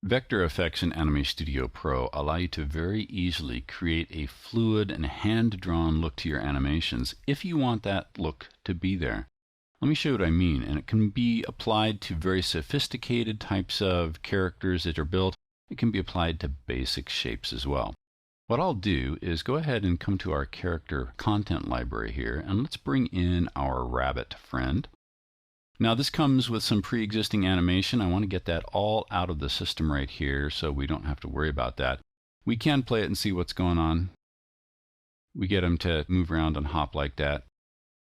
Vector effects in Anime Studio Pro allow you to very easily create a fluid and hand-drawn look to your animations if you want that look to be there. Let me show you what I mean, and it can be applied to very sophisticated types of characters that are built. It can be applied to basic shapes as well. What I'll do is go ahead and come to our character content library here, and let's bring in our rabbit friend. Now this comes with some pre-existing animation. I want to get that all out of the system right here so we don't have to worry about that. We can play it and see what's going on. We get him to move around and hop like that.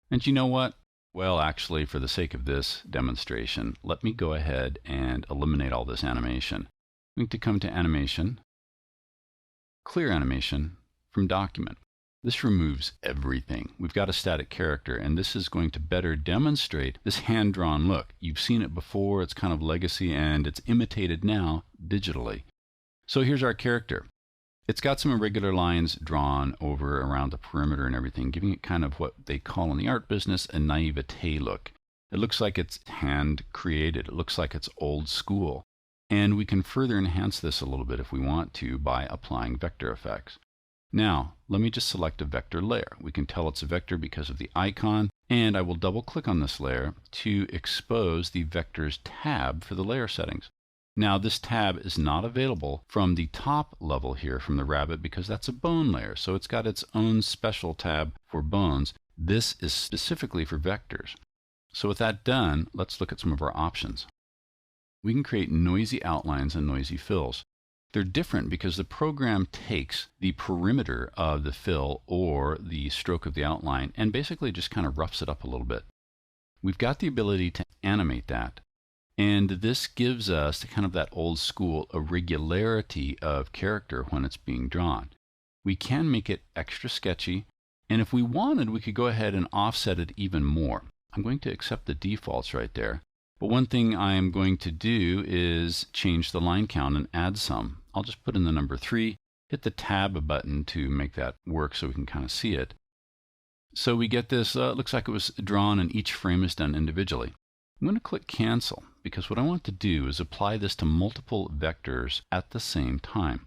And you know what? Well, actually, for the sake of this demonstration, let me go ahead and eliminate all this animation. I'm going to come to Animation, Clear Animation from Document. This removes everything. We've got a static character, and this is going to better demonstrate this hand-drawn look. You've seen it before, it's kind of legacy, and it's imitated now digitally. So here's our character. It's got some irregular lines drawn over around the perimeter and everything, giving it kind of what they call in the art business a naivete look. It looks like it's hand-created. It looks like it's old school. And we can further enhance this a little bit if we want to by applying vector effects. Now, let me just select a vector layer. We can tell it's a vector because of the icon, and I will double click on this layer to expose the Vectors tab for the layer settings. Now, this tab is not available from the top level here from the rabbit because that's a bone layer, so it's got its own special tab for bones. This is specifically for vectors. So with that done, let's look at some of our options. We can create noisy outlines and noisy fills. They're different because the program takes the perimeter of the fill or the stroke of the outline and basically just kind of roughs it up a little bit. We've got the ability to animate that, and this gives us kind of that old school irregularity of character when it's being drawn. We can make it extra sketchy, and if we wanted, we could go ahead and offset it even more. I'm going to accept the defaults right there. But one thing I am going to do is change the line count and add some. I'll just put in the number 3, hit the tab button to make that work so we can kind of see it. So we get this, looks like it was drawn and each frame is done individually. I'm going to click cancel because what I want to do is apply this to multiple vectors at the same time.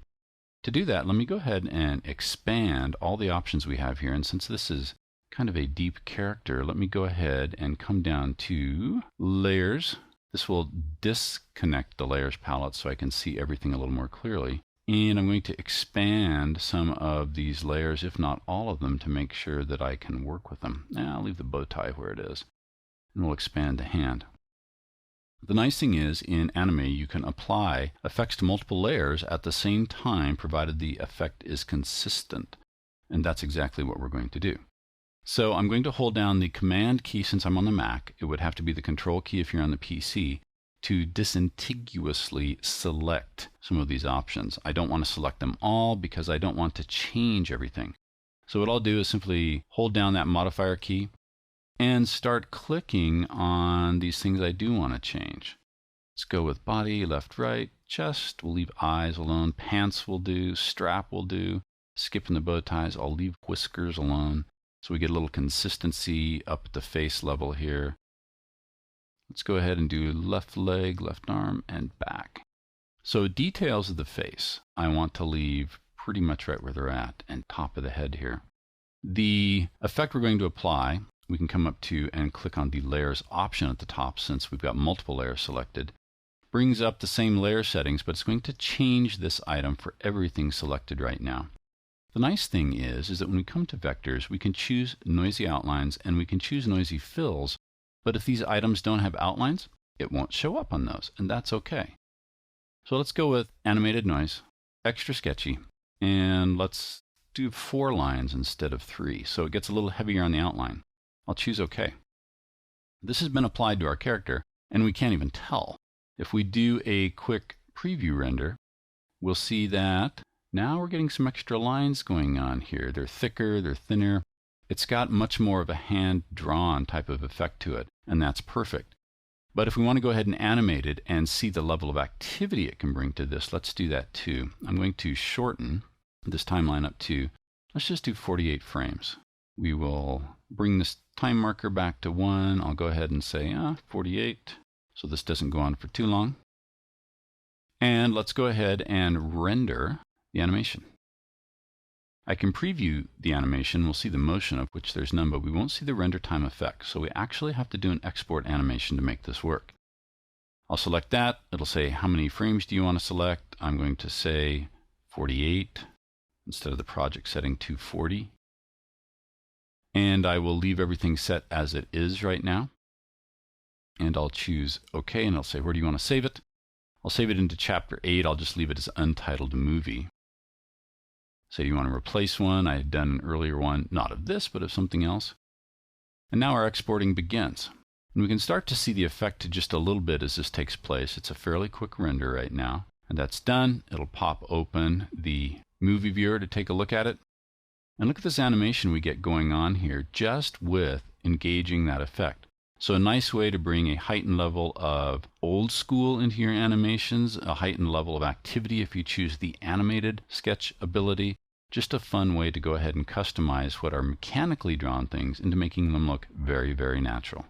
To do that, let me go ahead and expand all the options we have here. And since this is kind of a deep character, let me go ahead and come down to layers. This will disconnect the layers palette so I can see everything a little more clearly. And I'm going to expand some of these layers, if not all of them, to make sure that I can work with them. I'll leave the bow tie where it is, and we'll expand the hand. The nice thing is, in Anime, you can apply effects to multiple layers at the same time, provided the effect is consistent. And that's exactly what we're going to do. So I'm going to hold down the Command key since I'm on the Mac. It would have to be the Control key if you're on the PC to disambiguously select some of these options. I don't want to select them all because I don't want to change everything. So what I'll do is simply hold down that modifier key and start clicking on these things I do want to change. Let's go with body, left, right, chest. We'll leave eyes alone. Pants will do. Strap will do. Skipping the bow ties. I'll leave whiskers alone. So we get a little consistency up at the face level here. Let's go ahead and do left leg, left arm, and back. So details of the face, I want to leave pretty much right where they're at, and top of the head here. The effect we're going to apply, we can come up to and click on the layers option at the top since we've got multiple layers selected. Brings up the same layer settings, but it's going to change this item for everything selected right now. The nice thing is that when we come to vectors, we can choose noisy outlines and we can choose noisy fills, but if these items don't have outlines, it won't show up on those, and that's okay. So let's go with animated noise, extra sketchy, and let's do 4 lines instead of 3, so it gets a little heavier on the outline. I'll choose OK. This has been applied to our character, and we can't even tell. If we do a quick preview render, we'll see that now we're getting some extra lines going on here. They're thicker, they're thinner. It's got much more of a hand-drawn type of effect to it, and that's perfect. But if we want to go ahead and animate it and see the level of activity it can bring to this, let's do that too. I'm going to shorten this timeline up to, let's just do 48 frames. We will bring this time marker back to 1. I'll go ahead and say 48, so this doesn't go on for too long. And let's go ahead and render the animation. I can preview the animation. We'll see the motion, of which there's none, but we won't see the render time effect. So we actually have to do an export animation to make this work. I'll select that. It'll say, how many frames do you want to select? I'm going to say 48 instead of the project setting 240. And I will leave everything set as it is right now. And I'll choose OK, and I'll say, where do you want to save it? I'll save it into Chapter 8. I'll just leave it as Untitled Movie. Say you want to replace one. I had done an earlier one, not of this, but of something else. And now our exporting begins. And we can start to see the effect just a little bit as this takes place. It's a fairly quick render right now. And that's done. It'll pop open the movie viewer to take a look at it. And look at this animation we get going on here just with engaging that effect. So a nice way to bring a heightened level of old school into your animations, a heightened level of activity if you choose the animated sketch ability. Just a fun way to go ahead and customize what are mechanically drawn things into making them look very, very natural.